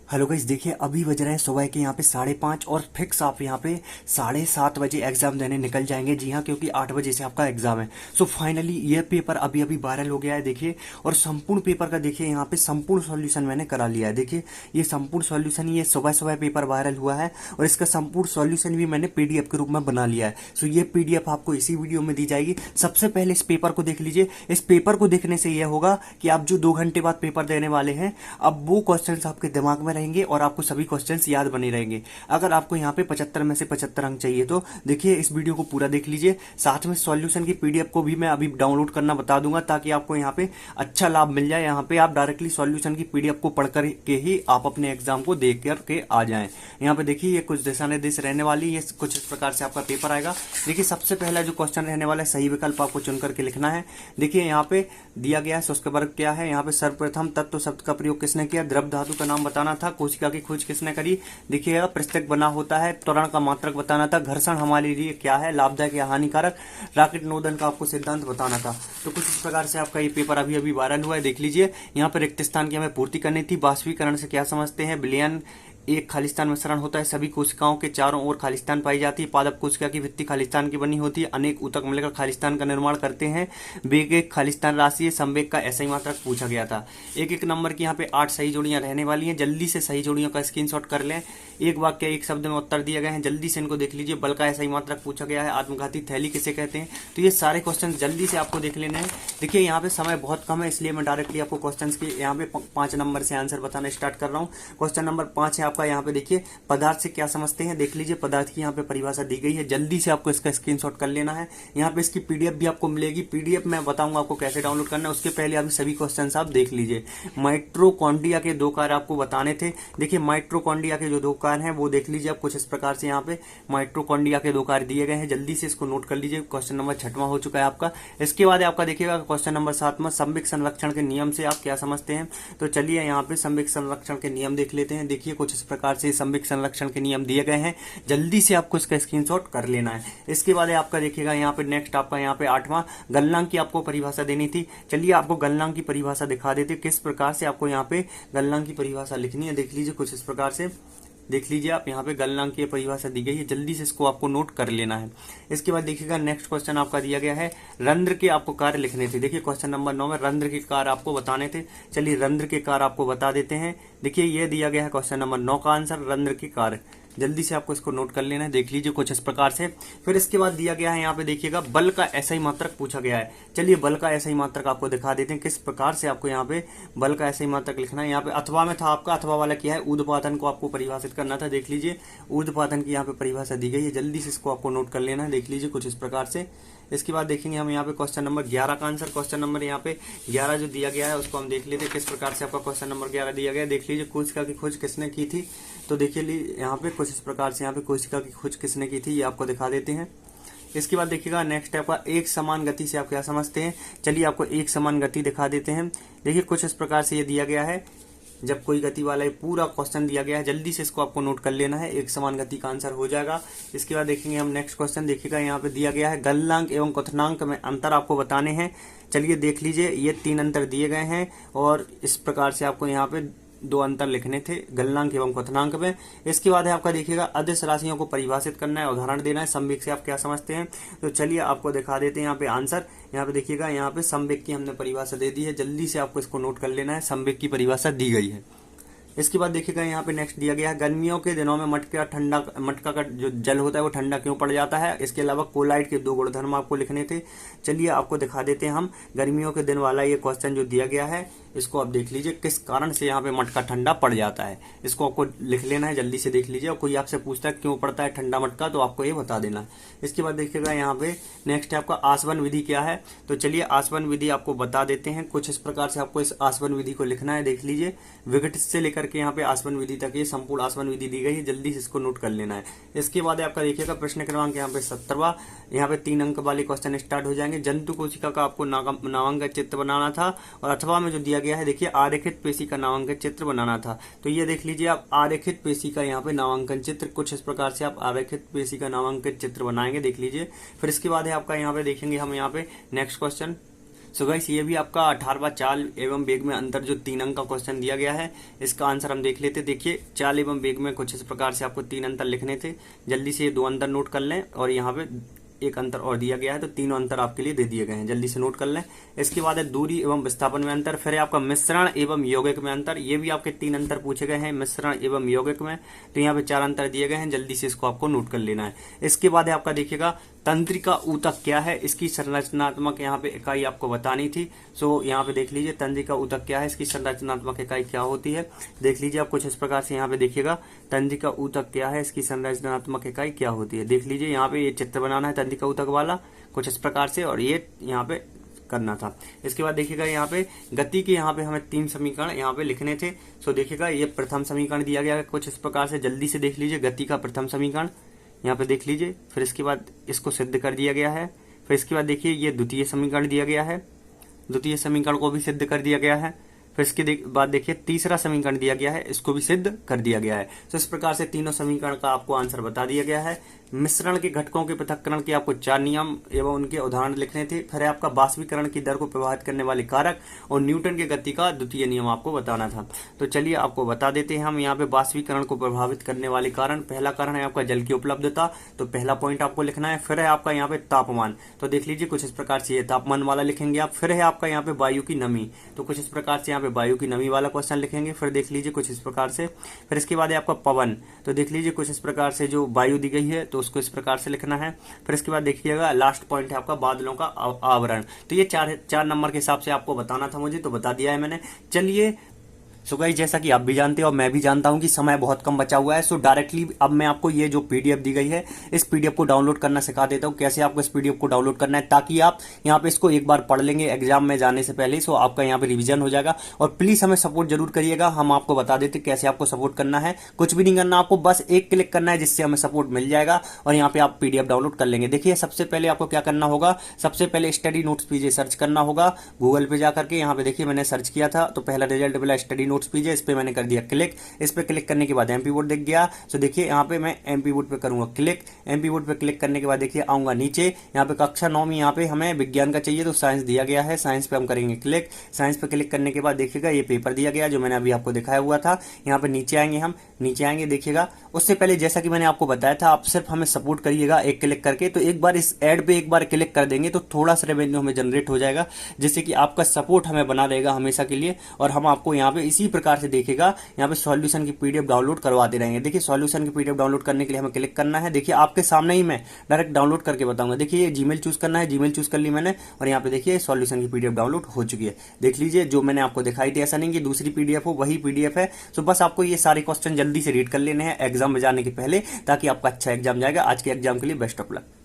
Hello guys, देखिए अभी बज रहे हैं सुबह के यहाँ पे 5:30 और फिक्स आप यहाँ पे 7:30 बजे एग्जाम देने निकल जाएंगे। जी हाँ, क्योंकि 8 बजे से आपका एग्जाम है। सो फाइनली ये पेपर अभी अभी वायरल हो गया है, देखिए। और संपूर्ण पेपर का देखिए यहाँ पे संपूर्ण सॉल्यूशन मैंने करा लिया है। देखिए ये संपूर्ण सॉल्यूशन, ये सुबह सुबह पेपर वायरल हुआ है और इसका संपूर्ण सॉल्यूशन भी मैंने पीडीएफ के रूप में बना लिया है। सो ये पीडीएफ आपको इसी वीडियो में दी जाएगी। सबसे पहले इस पेपर को देख लीजिए। इस पेपर को देखने से यह होगा कि आप जो 2 घंटे बाद पेपर देने वाले हैं, अब वो क्वेश्चंस आपके दिमाग में रहेंगे और आपको सभी क्वेश्चंस याद बने रहेंगे। अगर आपको यहाँ पे 75 में से 75 अंक चाहिए तो देखिए इस वीडियो को पूरा देख लीजिए। साथ में सॉल्यूशन की पीडीएफ को भी मैं अभी डाउनलोड करना बता दूंगा, ताकि आपको यहाँ पे अच्छा लाभ मिल जाए। यहाँ पे आप डायरेक्टली सॉल्यूशन की पीडीएफ को पढ़ करके ही आप अपने एग्जाम को देख करके आ जाएं। यहाँ पे देखिए ये कुछ दिशा निर्देश रहने वाली, ये कुछ इस प्रकार से आपका पेपर आएगा। देखिए सबसे पहला जो क्वेश्चन रहने वाला है, सही विकल्प आपको चुन करके लिखना है। देखिए यहाँ पे दिया गया है, उसका वर्ग क्या है। यहाँ पे सर्वप्रथम तत्व शब्द का प्रयोग किसने किया, द्रव धातु का नाम बताना था, कोशिका की खोज किसने करी। देखिएगा पृष्ठक बना होता है, त्वरण का मात्रक बताना था, घर्षण हमारे लिए क्या है, लाभदायक या हानिकारक, रॉकेट नोदन का आपको सिद्धांत बताना था। तो कुछ इस प्रकार से आपका ये पेपर अभी अभी वायरल हुआ है, देख लीजिए। यहाँ पर रिक्त स्थान की हमें पूर्ति करनी थी। बाष्पीकरण से क्या समझते हैं, विलयन एक खालिस्तान मिश्रण होता है, सभी कोशिकाओं के चारों ओर खालिस्तान पाई जाती है। पादप कोशिका की भित्ति खालिस्तान की बनी होती है, अनेक ऊतक मिलकर खालिस्तान का निर्माण करते हैं। वेग एक खालिस्तान राशि है, संवेग का ऐसा ही मात्रक पूछा गया था। एक एक नंबर की यहाँ पे 8 सही जोड़ियां रहने वाली हैं, जल्दी से सही जोड़ियों का स्क्रीनशॉट कर लें। एक वाक्य एक शब्द में उत्तर दिए गए हैं, जल्दी से इनको देख लीजिए। बल का ऐसा ही मात्रक पूछा गया है, आत्मघाती थैली किसे कहते हैं। तो ये सारे क्वेश्चन जल्दी से आपको देख लेने हैं। देखिए यहाँ पे समय बहुत कम है, इसलिए मैं डायरेक्टली आपको क्वेश्चन के यहाँ पे 5 नंबर से आंसर बताना स्टार्ट कर रहा हूँ। क्वेश्चन नंबर 5 है आपका, यहाँ पे देखिए पदार्थ से क्या समझते हैं। देख लीजिए पदार्थ की यहाँ पे परिभाषा दी गई है, जल्दी से आपको इसका स्क्रीनशॉट कर लेना है। यहाँ पे इसकी पीडीएफ भी आपको मिलेगी, पीडीएफ मैं बताऊंगा आपको कैसे डाउनलोड करना है। उसके पहले अभी सभी क्वेश्चंस आप देख लीजिए। माइटोकॉन्ड्रिया के 2 कार्य आपको बताने थे। देखिए माइटोकॉन्ड्रिया के जो 2 कार्य हैं वो देख लीजिए आप कुछ इस प्रकार से। यहाँ पे माइटोकॉन्ड्रिया के 2 कार्य दिए गए हैं, जल्दी से इसको नोट कर लीजिए। क्वेश्चन नंबर 6वां हो चुका है आपका। इसके बाद आपका देखिएगा क्वेश्चन नंबर 7 में संवेग संरक्षण के नियम से आप क्या समझते हैं। तो चलिए यहाँ पे संवेग संरक्षण के नियम देख लेते हैं। देखिए कुछ इस प्रकार से संवेग संरक्षण के नियम दिए गए हैं, जल्दी से आपको इसका स्क्रीनशॉट कर लेना है। इसके बाद आपका देखिएगा यहाँ पे नेक्स्ट आपका यहाँ पे 8वां गलनांक की आपको परिभाषा देनी थी। चलिए आपको गलनांक की परिभाषा दिखा देते, किस प्रकार से आपको यहाँ पे गलनांक की परिभाषा लिखनी है। देख लीजिए कुछ इस प्रकार से, देख लीजिए आप यहाँ पे गलनांक की परिभाषा दी गई है, जल्दी से इसको आपको नोट कर लेना है। इसके बाद देखिएगा नेक्स्ट क्वेश्चन आपका दिया गया है, रंध्र के आपको कार्य लिखने थे। देखिए क्वेश्चन नंबर 9 में रंध्र के कार्य आपको बताने थे। चलिए रंध्र के कार्य आपको बता देते हैं। देखिए ये दिया गया है क्वेश्चन नंबर 9 का आंसर, रंध्र के कार्य। जल्दी से आपको इसको नोट कर लेना है, देख लीजिए कुछ इस प्रकार से। फिर इसके बाद दिया गया है यहाँ पे देखिएगा बल का ऐसा ही मात्रक पूछा गया है। चलिए बल का ऐसा ही मात्रक आपको दिखा देते हैं, किस प्रकार से आपको यहाँ पे बल का ऐसा ही मात्रक लिखना है। यहाँ पे अथवा में था आपका, अथवा वाला क्या है, ऊर्ध्वपातन को आपको परिभाषित करना था। देख लीजिए ऊर्ध्वपातन की यहाँ पे परिभाषा दी गई है, जल्दी से इसको आपको नोट कर लेना है, देख लीजिए कुछ इस प्रकार से। इसके बाद देखेंगे हम यहाँ पे क्वेश्चन नंबर 11 का आंसर। क्वेश्चन नंबर यहाँ पे 11 जो दिया गया है उसको हम देख लेते हैं, किस प्रकार से आपका क्वेश्चन नंबर 11 दिया गया है। देख लीजिए कोशिका की खोज किसने की थी। तो देखिए यहाँ पे कुछ इस प्रकार से यहाँ पे कोशिका की खोज किसने की थी, ये आपको दिखा देते हैं। इसके बाद देखिएगा नेक्स्ट है आपका एक समान गति से आप क्या समझते हैं। चलिए आपको एक समान गति दिखा देते हैं। देखिए कुछ इस प्रकार से ये दिया गया है, जब कोई गति वाला ये पूरा क्वेश्चन दिया गया है, जल्दी से इसको आपको नोट कर लेना है, एक समान गति का आंसर हो जाएगा। इसके बाद देखेंगे हम नेक्स्ट क्वेश्चन। देखिएगा यहाँ पे दिया गया है गलनांक एवं क्वथनांक में अंतर आपको बताने हैं। चलिए देख लीजिए ये 3 अंतर दिए गए हैं और इस प्रकार से आपको यहाँ पे 2 अंतर लिखने थे गलनांक एवं क्वथनांक में। इसके बाद है आपका देखिएगा अदिश राशियों को परिभाषित करना है, उदाहरण देना है। संवेग से आप क्या समझते हैं। तो चलिए आपको दिखा देते हैं यहाँ पे आंसर। यहाँ पे देखिएगा यहाँ पे संवेग की हमने परिभाषा दे दी है, जल्दी से आपको इसको नोट कर लेना है, संवेग की परिभाषा दी गई है। इसके बाद देखिएगा यहाँ पे नेक्स्ट दिया गया है गर्मियों के दिनों में मटका का जो जल होता है वो ठंडा क्यों पड़ जाता है। इसके अलावा कोलाइड के 2 गुणधर्म आपको लिखने थे। चलिए आपको दिखा देते हैं हम गर्मियों के दिन वाला ये क्वेश्चन जो दिया गया है, इसको आप देख लीजिए, किस कारण से यहाँ पे मटका ठंडा पड़ जाता है, इसको आपको लिख लेना है, जल्दी से देख लीजिए। और कोई आपसे पूछता है क्यों पड़ता है ठंडा मटका, तो आपको ये बता देना है। इसके बाद देखिएगा यहाँ पे नेक्स्ट है आपका आसवन विधि क्या है। तो चलिए आसवन विधि आपको बता देते हैं, कुछ इस प्रकार से आपको इस आसवन विधि को लिखना है। देख लीजिए विघटित से लेकर के यहाँ पे आसवन विधि तक ये संपूर्ण आसवन विधि दी गई है, जल्दी से इसको नोट कर लेना है। इसके बाद आपका देखिएगा प्रश्न क्रमांक यहाँ पे 17वां, यहाँ पे 3 अंक वाले क्वेश्चन स्टार्ट हो जाएंगे। जंतु कोशिका का आपको नामांकित चित्र बनाना था और अथवा में जो दिया गया है देखिए आरेखित पेशी का नामांकित चित्र बनाना था। तो ये देख लीजिए आप आरेखित पेशी का यहाँ पे नामांकन चित्र, कुछ इस प्रकार से आप आरेखित पेशी का नामांकित चित्र बनाएंगे, देख लीजिए। फिर इसके बाद है आपका यहाँ पे देखेंगे हम यहाँ पे नेक्स्ट क्वेश्चन। सो गाइस ये भी आपका 18वां चाल एवं वेग में अंतर जो 3 अंक का क्वेश्चन दिया गया है, इसका आंसर हम देख लेते। देखिए चाल एवं वेग में कुछ इस प्रकार से आपको 3 अंतर लिखने थे, जल्दी से ये 2 अंतर नोट कर लें और यहाँ पे एक अंतर और दिया गया है, तो तीनों अंतर आपके लिए दे दिए गए हैं, जल्दी से नोट कर लें। इसके बाद है दूरी एवं विस्थापन में अंतर, फिर है आपका मिश्रण एवं यौगिक में अंतर, ये भी आपके 3 अंतर पूछे गए हैं मिश्रण एवं यौगिक में, तो यहाँ पे 4 अंतर दिए गए हैं, जल्दी से इसको आपको नोट कर लेना है। इसके बाद है आपका देखिएगा तंत्रिका ऊतक क्या है, इसकी संरचनात्मक यहाँ पे इकाई आपको बतानी थी। सो यहाँ पे देख लीजिए तंत्रिका ऊतक क्या है, इसकी संरचनात्मक इकाई क्या होती है, देख लीजिए आप कुछ इस प्रकार से यहाँ पे देखिएगा तंत्रिका ऊतक क्या है, इसकी संरचनात्मक इकाई क्या होती है। देख लीजिए यहाँ पे ये चित्र बनाना है तंत्रिका ऊतक वाला कुछ इस प्रकार से, और ये यहाँ पे करना था। इसके बाद देखिएगा यहाँ पे गति के यहाँ पे हमें 3 समीकरण यहाँ पे लिखने थे। सो देखिएगा ये प्रथम समीकरण दिया गया है कुछ इस प्रकार से, जल्दी से देख लीजिए गति का प्रथम समीकरण यहाँ पे देख लीजिए, फिर इसके बाद इसको सिद्ध कर दिया गया है। फिर इसके बाद देखिए ये द्वितीय समीकरण दिया गया है, द्वितीय समीकरण को भी सिद्ध कर दिया गया है। फिर इसके बाद देखिए तीसरा समीकरण दिया गया है, इसको भी सिद्ध कर दिया गया है। तो इस प्रकार से तीनों समीकरण का आपको आंसर बता दिया गया है। मिश्रण के घटकों के पृथक्करण के आपको 4 नियम एवं उनके उदाहरण लिखने थे। फिर है आपका वाष्पीकरण की दर को प्रभावित करने वाले कारक और न्यूटन के गति का द्वितीय नियम आपको बताना था। तो चलिए आपको बता देते हैं हम यहाँ पे वाष्पीकरण को प्रभावित करने वाले कारण। पहला कारण है आपका जल की उपलब्धता, तो पहला पॉइंट आपको लिखना है। फिर है आपका यहाँ पे तापमान, तो देख लीजिए कुछ इस प्रकार से ये तापमान वाला लिखेंगे आप। फिर है आपका यहाँ पे वायु की नमी, तो कुछ इस प्रकार से यहाँ पे वायु की नमी वाला क्वेश्चन लिखेंगे। फिर देख लीजिए कुछ इस प्रकार से। फिर इसके बाद है आपका पवन, तो देख लीजिए कुछ इस प्रकार से जो वायु दी गई है तो उसको इस प्रकार से लिखना है। फिर इसके बाद देखिएगा लास्ट पॉइंट है आपका बादलों का आवरण, तो ये चार नंबर के हिसाब से आपको बताना था मुझे, तो बता दिया है मैंने। चलिए सो गाइस जैसा कि आप भी जानते हो और मैं भी जानता हूं कि समय बहुत कम बचा हुआ है, सो डायरेक्टली अब मैं आपको ये जो पीडीएफ दी गई है इस पीडीएफ को डाउनलोड करना सिखा देता हूं, कैसे आपको इस पीडीएफ को डाउनलोड करना है, ताकि आप यहां पे इसको एक बार पढ़ लेंगे एग्जाम में जाने से पहले, सो आपका यहां पे रिवीजन हो जाएगा। और प्लीज हमें सपोर्ट जरूर करिएगा, हम आपको बता देते कैसे आपको सपोर्ट करना है। कुछ भी नहीं करना, आपको बस एक क्लिक करना है जिससे हमें सपोर्ट मिल जाएगा और यहाँ पे आप पीडीएफ डाउनलोड कर लेंगे। देखिए सबसे पहले आपको क्या करना होगा, सबसे पहले स्टडी नोट्स पीजे सर्च करना होगा गूगल पे जाकर के। यहाँ पे देखिए मैंने सर्च किया था तो पहला रिजल्ट मिला स्टडी नोट्स पीजे, इस पे मैंने कर दिया क्लिक। इस पे क्लिक करने के बाद एमपी बोर्ड दिख गया। सो देखिए यहाँ पे मैं एमपी बोर्ड पे करूंगा क्लिक। एमपी बोर्ड पे क्लिक करने के बाद देखिए आऊंगा नीचे, यहाँ पे कक्षा 9 में यहाँ पे हमें विज्ञान का चाहिए तो साइंस दिया गया है, साइंस पे हम करेंगे क्लिक। साइंस पे क्लिक करने के बाद देखिएगा ये पेपर दिया गया जो मैंने अभी आपको दिखाया हुआ था। यहाँ पे नीचे आएंगे, हम नीचे आएंगे देखिएगा। उससे पहले जैसा कि मैंने आपको बताया था, आप सिर्फ हमें सपोर्ट करिएगा एक क्लिक करके, तो एक बार इस एड पे एक बार क्लिक कर देंगे तो थोड़ा सा रेवेन्यू हमें जनरेट हो जाएगा, जिससे कि आपका सपोर्ट हमें बना रहेगा हमेशा के लिए। और हम आपको यहाँ पे इसी प्रकार से देखिएगा यहाँ पे सॉल्यूशन की पीडीएफ डाउनलोड करवाते रहेंगे। देखिए सॉल्यूशन की पीडीएफ डाउनलोड करने के लिए हमें क्लिक करना है। देखिए आपके सामने ही मैं डायरेक्ट डाउनलोड करके बताऊंगा। देखिए ये जीमेल चूज करना है, जीमेल चूज कर ली मैंने और यहाँ पे देखिए सॉल्यूशन की पीडीएफ डाउनलोड हो चुकी है। देख लीजिए जो मैंने आपको दिखाई थी, ऐसा नहीं कि दूसरी पीडीएफ हो, वही पीडीएफ है। सो बस आपको ये सारे क्वेश्चन जल्दी से रीड कर लेने हैं एग्जाम में जाने के पहले, ताकि आपका अच्छा एग्जाम जाएगा। आज के एग्जाम के लिए बेस्ट ऑफ लक।